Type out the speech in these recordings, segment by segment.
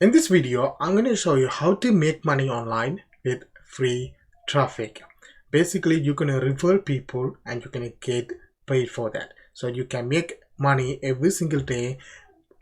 In this video, I'm going to show you how to make money online with free traffic. Basically, you're going to refer people and you're going to get paid for that. So you can make money every single day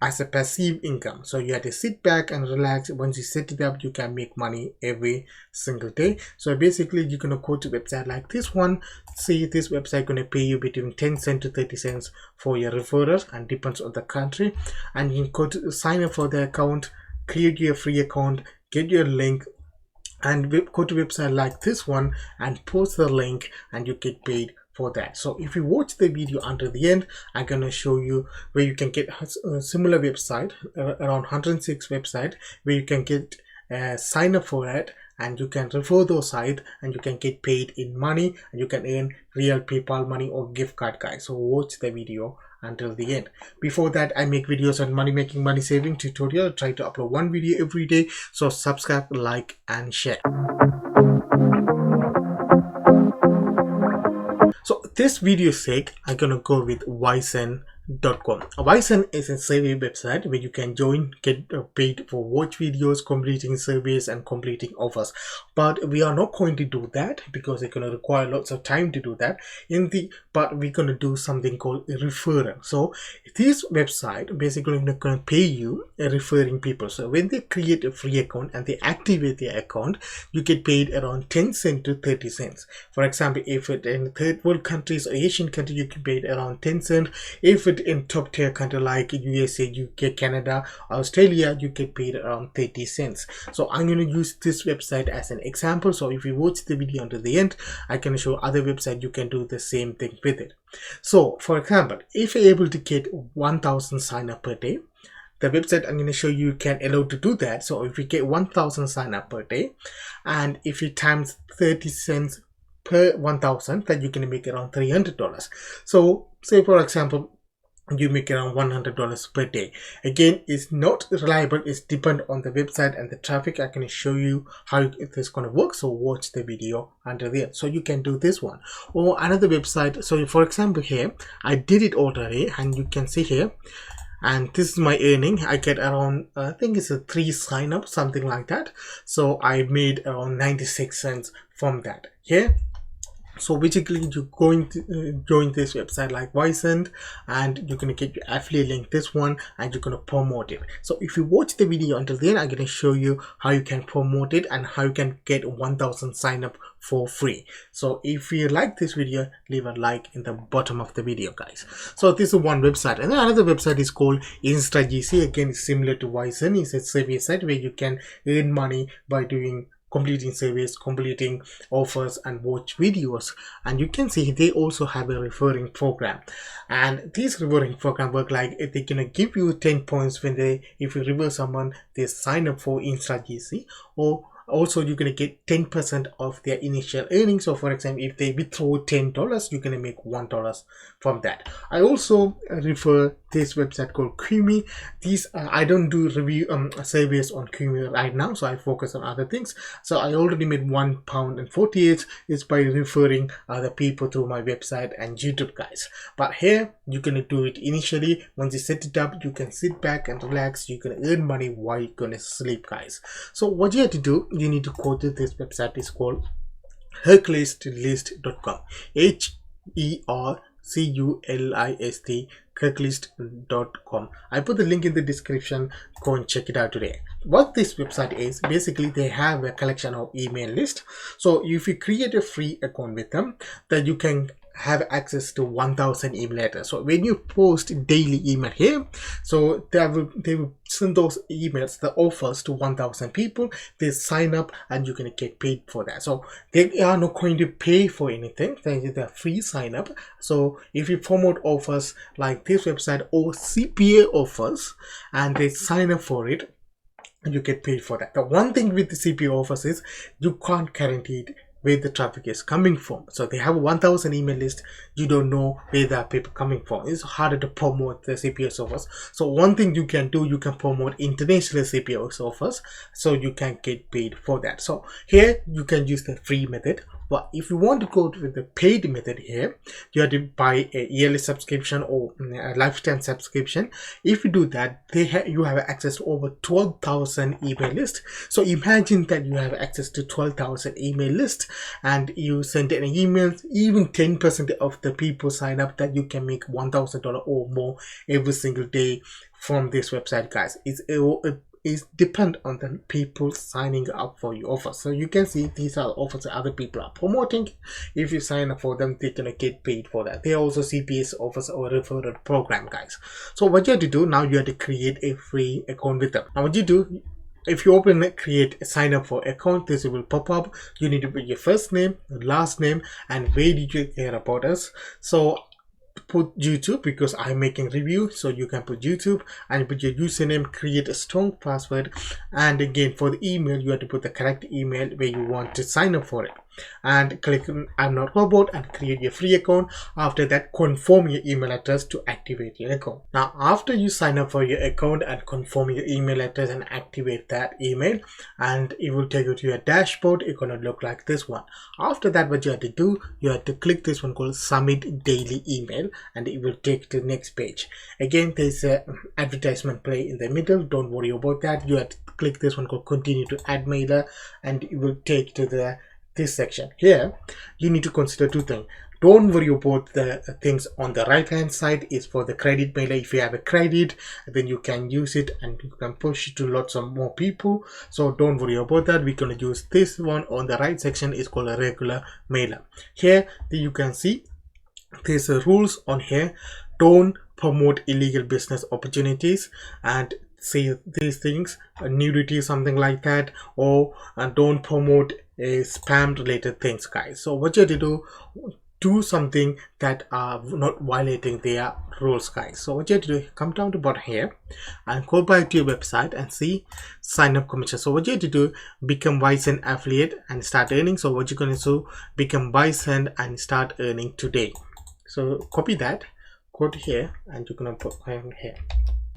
as a passive income. So you have to sit back and relax. Once you set it up, you can make money every single day. So basically, you're going to go to a website like this one. See, this website going to pay you between 10 cents to 30 cents for your referrals, and depends on the country. And you can go to sign up for the account, create your free account, get your link, and go to a website like this one and post the link, and you get paid for that. So if you watch the video until the end, I'm gonna show you where you can get a similar website, around 106 website, where you can get sign up for it, and you can refer those sites and you can get paid in money, and you can earn real PayPal money or gift card, guys. So watch the video until the end. Before that, I make videos on money making, money saving tutorial. I try to upload one video every day, so subscribe, like and share. So this video's sake, I'm gonna go with Wyzen.com. Wyzen is a survey website where you can join, get paid for watch videos, completing surveys and completing offers. But we are not going to do that because it's going to require lots of time to do that. But we're going to do something called a referral. So this website basically going to pay you referring people. So when they create a free account and they activate their account, you get paid around 10 cents to 30 cents. For example, if it in third world countries or Asian countries, you get paid around 10 cents. If it in top tier country like USA, UK, Canada, Australia, you get paid around 30 cents. So I'm going to use this website as an example. So if you watch the video until the end, I can show other websites you can do the same thing with it. So for example, if you're able to get 1,000 sign up per day, the website I'm going to show you can allow to do that. So if you get 1,000 sign up per day, and if you times 30 cents per 1,000, then you can make around $300. So say for example, you make around $100 per day. Again, it's not reliable, it's depend on the website and the traffic. I can show you how it is going to work, so watch the video until the end. So you can do this one or another website. So for example, here I did it already, and you can see here, and this is my earning. I get around I think it's a 3 sign up, something like that. So I made around 96 cents from that here. So basically, you're going to join this website like Wyzen, and you're going to get your affiliate link, this one, and you're going to promote it. So if you watch the video until then, I'm going to show you how you can promote it and how you can get 1,000 sign up for free. So if you like this video, leave a like in the bottom of the video, guys. So this is one website, and then another website is called Instagc. Again, it's similar to Wyzen. It's a survey site where you can earn money by completing surveys, completing offers and watch videos. And you can see they also have a referring program, and this referring program work like they're gonna give you 10 points when if you refer someone, they sign up for Instagc, or also you're gonna get 10% of their initial earnings. So for example, if they withdraw $10, you're gonna make $1 from that. I also refer this website called Quora. These I don't do review surveys on Quora right now, so I focus on other things. So I already made £1.48 is by referring other people to my website and YouTube, guys. But here you're gonna do it initially. Once you set it up, you can sit back and relax. You can earn money while you're gonna sleep, guys. So what you have to do, you need to go to this website. Is called herculeslist.com. HERCULIST, herculeslist.com. I put the link in the description. Go and check it out today. What this website is, basically they have a collection of email list. So if you create a free account with them, then you can have access to 1,000 email letters. So when you post daily email here, so they will send those emails, the offers, to 1,000 people. They sign up and you're gonna get paid for that. So they are not going to pay for anything. They're free sign up. So if you promote offers like this website or CPA offers and they sign up for it, you get paid for that. The one thing with the CPA offers is you can't guarantee it where the traffic is coming from. So they have a 1,000 email list. You don't know where the people coming from. It's harder to promote the CPS offers. So one thing you can do, you can promote international CPS offers, so you can get paid for that. So here you can use the free method, But if you want to go with the paid method here, you have to buy a yearly subscription or a lifetime subscription. If you do that, you have access to over 12,000 email lists. So imagine that you have access to 12,000 email lists and you send an email, even 10% of the people sign up, that you can make $1,000 or more every single day from this website, guys. It depends on the people signing up for your offer. So you can see these are offers that other people are promoting. If you sign up for them, they're gonna get paid for that. They also CPS offers or referral program, guys. So what you have to do now, you have to create a free account with them. Now what you do, if you create a sign up for account, this will pop up. You need to put your first name, last name, and where did you care about us. So put YouTube because I'm making review, so you can put YouTube and put your username, create a strong password, and again for the email you have to put the correct email where you want to sign up for it, and click on I'm not robot and create your free account. After that, confirm your email address to activate your account. Now after you sign up for your account and confirm your email address and activate that email, and it will take you to your dashboard. It's gonna look like this one. After that, what you have to do, you have to click this one called submit daily email, and it will take to the next page. Again, there's a advertisement play in the middle. Don't worry about that. You have to click this one called continue to add mailer, and it will take to this section. Here you need to consider two things. Don't worry about the things on the right hand side. Is for the credit mailer. If you have a credit, then you can use it and you can push it to lots of more people. So don't worry about that. We're going to use this one on the right section. Is called a regular mailer. Here you can see there's rules on here. Don't promote illegal business opportunities and say these things, nudity, something like that, or don't promote spam related things, guys. So what you have to do something that are not violating their rules, guys. So what you have to do, come down to bottom here and go back to your website and see sign up commission. So what you have to do, become Bison affiliate and start earning. So what you're going to do, become Bison and start earning today. So copy that, go to here, and you're gonna put on here.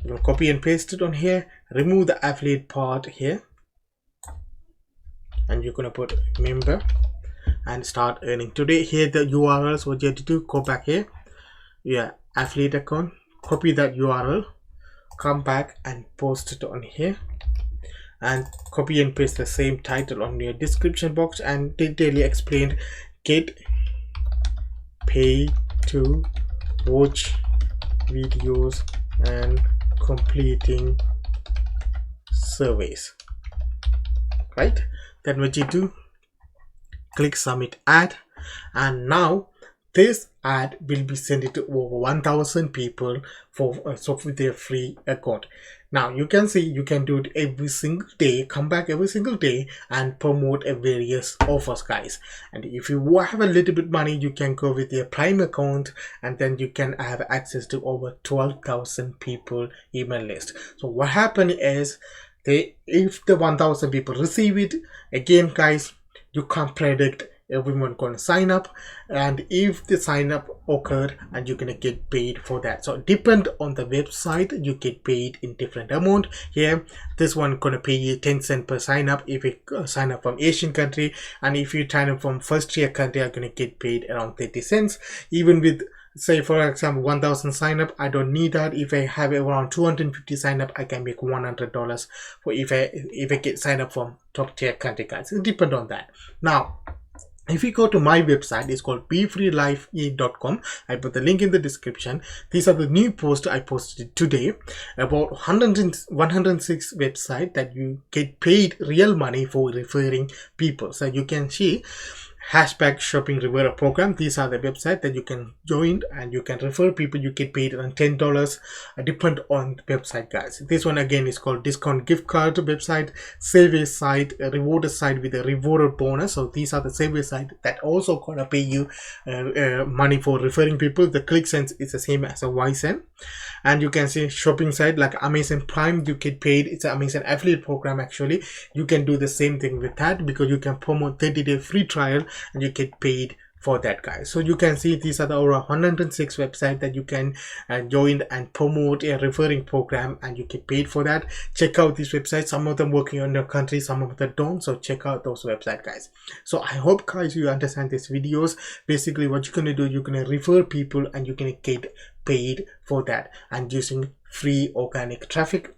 You're gonna copy and paste it on here. Remove the affiliate part here, and you're gonna put member and start earning today. Here the URLs. What you have to do, go back here, yeah, affiliate account, copy that URL, come back and post it on here, and copy and paste the same title on your description box and detailedly explained, get paid to watch videos and completing surveys, right? Then what you do, click submit ad, and now this ad will be sent to over 1,000 people for with their free account. Now you can see you can do it every single day, come back every single day and promote a various offers, guys. And if you have a little bit money, you can go with your Prime account, and then you can have access to over 12,000 people email list. So what happened is, if the 1,000 people receive it, again guys, you can't predict everyone gonna sign up, and if the sign up occurred, and you're gonna get paid for that. So depend on the website, you get paid in different amount. Here this one gonna pay you 10 cents per sign up if you sign up from Asian country, and if you sign up from first tier country, are gonna get paid around 30 cents. Even with, say for example, 1,000 sign up, I don't need that. If I have around 250 sign up, I can make $100 for if I get sign up from top tier country, guys. It depends on that. Now if you go to my website, it's called befreelife.com. I put the link in the description. These are the new posts I posted today about 106 websites that you get paid real money for referring people. So you can see hashtag shopping referral program. These are the websites that you can join and you can refer people. You get paid around $10, depend on the website, guys. This one again is called discount gift card website, saving site, a reward site with a reward bonus. So these are the saving site that also gonna pay you money for referring people. The click sense is the same as a YSN. And you can see shopping site like Amazon Prime, you get paid. It's an Amazon affiliate program. Actually you can do the same thing with that, because you can promote 30-day free trial and you get paid for that, guys. So you can see these are the over 106 websites that you can join and promote a referring program, and you get paid for that. Check out these websites. Some of them working on your country, some of them don't, so check out those websites, guys. So I hope, guys, you understand these videos. Basically what you're gonna do, you're gonna refer people and you're gonna get paid for that, and using free organic traffic,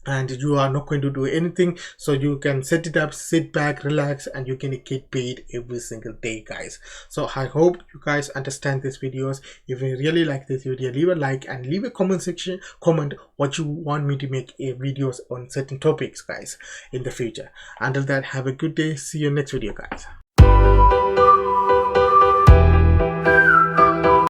and you are not going to do anything. So you can set it up, sit back, relax, and you can get paid every single day, guys. So I hope you guys understand these videos. If you really like this video, leave a like and leave a comment what you want me to make videos on certain topics, guys, in the future. Until that, have a good day. See you next video, guys.